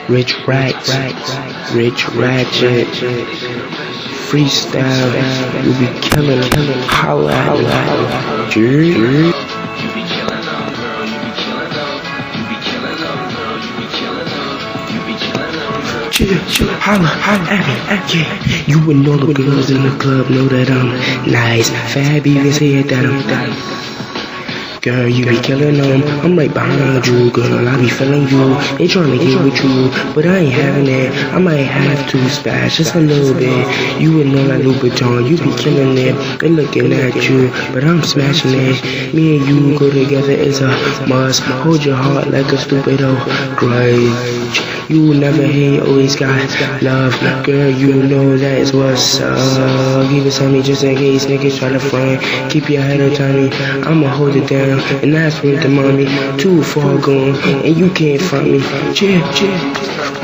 Rich Ratchet, Freestyle, you be killing, holla at me. Holla at me, yeah. You and all the girls in the club know that I'm nice, fab, even say that I'm girl, you be killing them. I'm right behind you, girl. I be feeling you. They tryna get with you, but I ain't having it. I might have to splash just a little bit. You and all that Louboutin, you be killing it. They looking at you, but I'm smashing it. Me and you go together, it's a must. Hold your heart like a stupid old grudge. You never hate, always got love. Girl, you know that is what's up. Give it to me just in case niggas try to front. Keep your head on Tommy, I'ma hold it down. And that's with the mommy, too far gone, and you can't find me. Chill.